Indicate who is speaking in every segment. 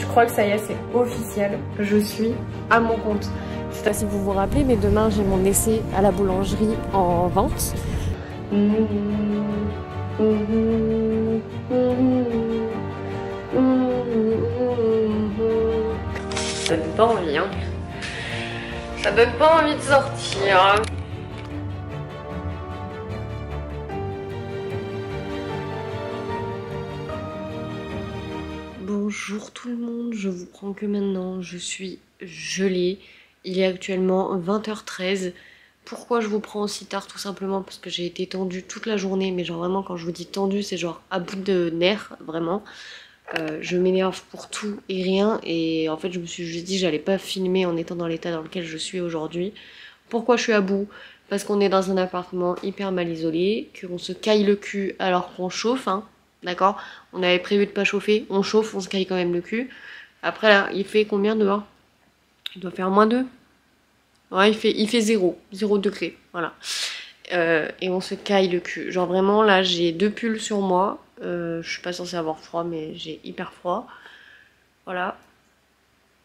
Speaker 1: Je crois que ça y est, c'est officiel. Je suis à mon compte. Je sais pas si vous vous rappelez, mais demain j'ai mon essai à la boulangerie en vente. Ça donne pas envie, hein. Ça donne pas envie de sortir. Bonjour tout le monde, je vous prends que maintenant, je suis gelée. Il est actuellement 20h13. Pourquoi je vous prends aussi tard? Tout simplement parce que j'ai été tendue toute la journée, mais genre vraiment quand je vous dis tendue, c'est genre à bout de nerfs, vraiment. Je m'énerve pour tout et rien, et en fait je me suis juste dit j'allais pas filmer en étant dans l'état dans lequel je suis aujourd'hui. Pourquoi je suis à bout? Parce qu'on est dans un appartement hyper mal isolé, qu'on se caille le cul alors qu'on chauffe, hein, d'accord? On avait prévu de pas chauffer, on chauffe, on se caille quand même le cul. Après là, il fait combien dehors? Il doit faire -2. Ouais, il fait 0 degré, voilà. Et on se caille le cul. Genre vraiment, là, j'ai 2 pulls sur moi. Je suis pas censée avoir froid, mais j'ai hyper froid. Voilà.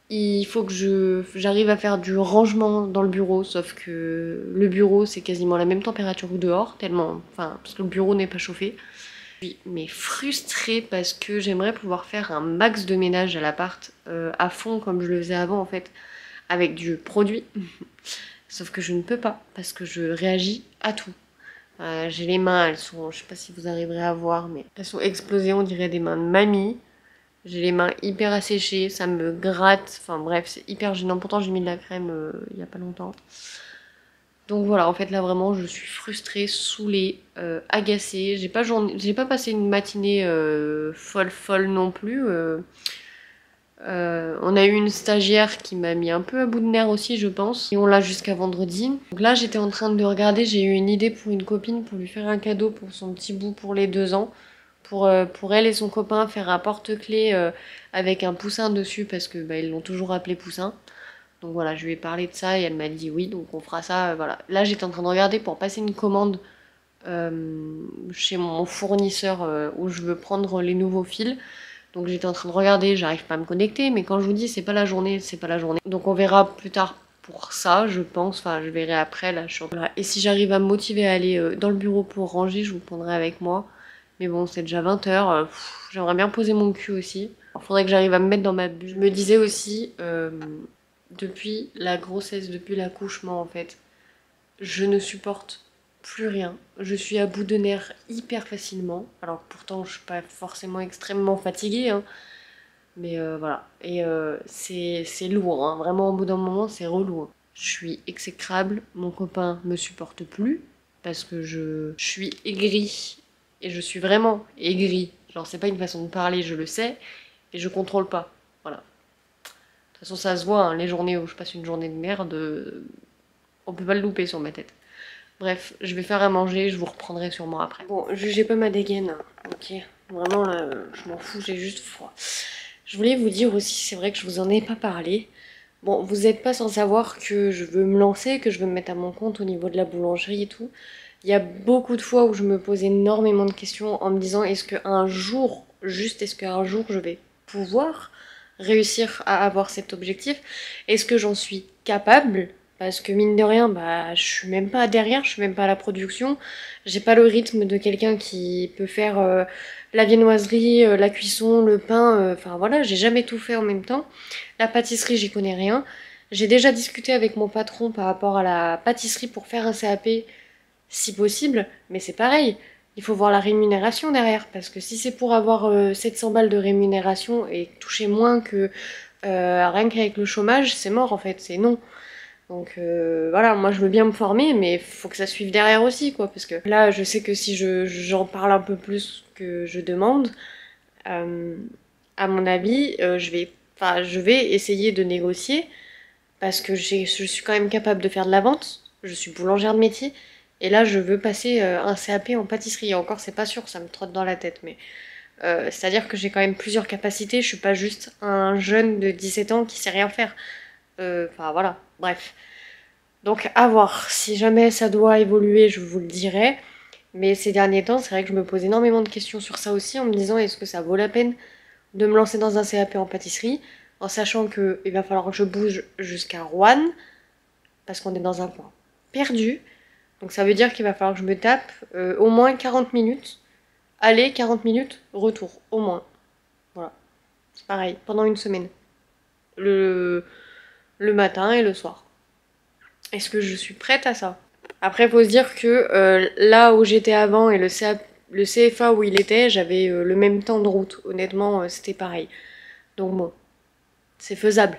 Speaker 1: Il faut que j'arrive à faire du rangement dans le bureau, sauf que le bureau, c'est quasiment la même température que dehors, tellement... Enfin, parce que le bureau n'est pas chauffé. Je suis mais frustrée parce que j'aimerais pouvoir faire un max de ménage à l'appart à fond, comme je le faisais avant, en fait, avec du produit. Sauf que je ne peux pas, parce que je réagis à tout. J'ai les mains, elles sont, je sais pas si vous arriverez à voir, mais elles sont explosées, on dirait des mains de mamie. J'ai les mains hyper asséchées, ça me gratte, enfin bref, c'est hyper gênant. Pourtant j'ai mis de la crème il y a pas longtemps. Donc voilà, en fait là vraiment je suis frustrée, saoulée, agacée. J'ai pas passé une matinée folle non plus. On a eu une stagiaire qui m'a mis un peu à bout de nerfs aussi, je pense. Et on l'a jusqu'à vendredi. Donc là, j'étais en train de regarder, j'ai eu une idée pour une copine pour lui faire un cadeau pour son petit bout pour les 2 ans. Pour elle et son copain, faire un porte-clés avec un poussin dessus parce que bah, ils l'ont toujours appelé poussin. Donc voilà, je lui ai parlé de ça et elle m'a dit oui, donc on fera ça. Voilà. Là, j'étais en train de regarder pour passer une commande chez mon fournisseur où je veux prendre les nouveaux fils. Donc j'étais en train de regarder, j'arrive pas à me connecter, mais quand je vous dis c'est pas la journée, c'est pas la journée. Donc on verra plus tard pour ça, je pense, enfin je verrai après, là je suis... Voilà. Et si j'arrive à me motiver à aller dans le bureau pour ranger, je vous prendrai avec moi. Mais bon, c'est déjà 20h, j'aimerais bien poser mon cul aussi. Il faudrait que j'arrive à me mettre dans ma bulle. Je me disais aussi, depuis la grossesse, depuis l'accouchement en fait, je ne supporte plus rien. Je suis à bout de nerfs hyper facilement. Alors pourtant je suis pas forcément extrêmement fatiguée, hein. Mais voilà. Et c'est lourd, hein. Vraiment au bout d'un moment c'est relou, hein. Je suis exécrable, mon copain me supporte plus parce que je suis aigrie. Et je suis vraiment aigrie. Genre c'est pas une façon de parler, je le sais. Et je contrôle pas. Voilà. De toute façon ça se voit, hein, les journées où je passe une journée de merde, on peut pas le louper sur ma tête. Bref, je vais faire à manger, je vous reprendrai sûrement après. Bon, jugez pas ma dégaine, ok? Vraiment là, je m'en fous, j'ai juste froid. Je voulais vous dire aussi, c'est vrai que je vous en ai pas parlé. Bon, vous n'êtes pas sans savoir que je veux me lancer, que je veux me mettre à mon compte au niveau de la boulangerie et tout. Il y a beaucoup de fois où je me pose énormément de questions en me disant est-ce qu'un jour, juste est-ce qu'un jour je vais pouvoir réussir à avoir cet objectif? Est-ce que j'en suis capable? Parce que mine de rien, bah, je suis même pas derrière, je suis même pas à la production. J'ai pas le rythme de quelqu'un qui peut faire la viennoiserie, la cuisson, le pain. Enfin voilà, j'ai jamais tout fait en même temps. La pâtisserie, j'y connais rien. J'ai déjà discuté avec mon patron par rapport à la pâtisserie pour faire un CAP, si possible. Mais c'est pareil, il faut voir la rémunération derrière. Parce que si c'est pour avoir 700 balles de rémunération et toucher moins que rien qu'avec le chômage, c'est mort en fait, c'est non. Donc voilà, moi je veux bien me former, mais faut que ça suive derrière aussi, quoi, parce que là je sais que si j'en parle un peu plus que je demande, à mon avis, je vais essayer de négocier, parce que je suis quand même capable de faire de la vente, je suis boulangère de métier, et là je veux passer un CAP en pâtisserie, et encore c'est pas sûr, ça me trotte dans la tête, mais c'est-à-dire que j'ai quand même plusieurs capacités, je suis pas juste un jeune de 17 ans qui sait rien faire. Enfin voilà, bref. Donc à voir, si jamais ça doit évoluer, je vous le dirai. Mais ces derniers temps, c'est vrai que je me pose énormément de questions sur ça aussi, en me disant est-ce que ça vaut la peine de me lancer dans un CAP en pâtisserie, en sachant qu'il va falloir que je bouge jusqu'à Rouen, parce qu'on est dans un coin perdu. Donc ça veut dire qu'il va falloir que je me tape au moins 40 minutes. Aller, 40 minutes, retour, au moins. Voilà. C'est pareil, pendant une semaine. Le, le matin et le soir. Est-ce que je suis prête à ça? Après, il faut se dire que là où j'étais avant et le CFA où il était, j'avais le même temps de route. Honnêtement, c'était pareil. Donc bon, c'est faisable.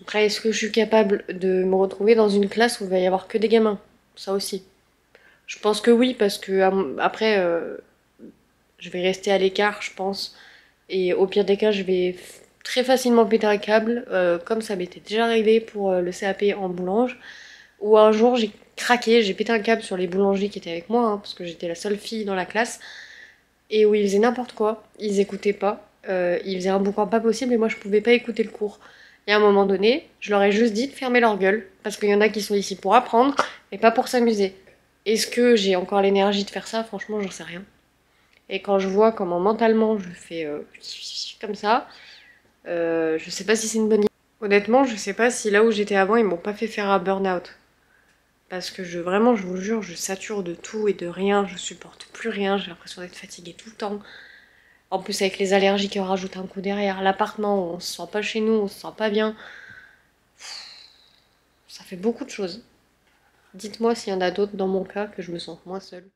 Speaker 1: Après, est-ce que je suis capable de me retrouver dans une classe où il va y avoir que des gamins? Ça aussi. Je pense que oui, parce que après, je vais rester à l'écart, je pense. Et au pire des cas, je vais très facilement péter un câble, comme ça m'était déjà arrivé pour le CAP en boulange. Où un jour, j'ai craqué, j'ai pété un câble sur les boulangers qui étaient avec moi, hein, parce que j'étais la seule fille dans la classe. Et où ils faisaient n'importe quoi, ils écoutaient pas. Ils faisaient un boucan pas possible et moi je pouvais pas écouter le cours. Et à un moment donné, je leur ai juste dit de fermer leur gueule, parce qu'il y en a qui sont ici pour apprendre et pas pour s'amuser. Est-ce que j'ai encore l'énergie de faire ça? Franchement, j'en sais rien. Et quand je vois comment mentalement je fais comme ça, je sais pas si c'est une bonne idée. Honnêtement, je sais pas si là où j'étais avant, ils m'ont pas fait faire un burn-out. Parce que vraiment, je vous jure, je sature de tout et de rien, je supporte plus rien, j'ai l'impression d'être fatiguée tout le temps. En plus, avec les allergies qui en rajoutent un coup derrière, l'appartement, on se sent pas chez nous, on se sent pas bien. Ça fait beaucoup de choses. Dites-moi s'il y en a d'autres dans mon cas que je me sens moins seule.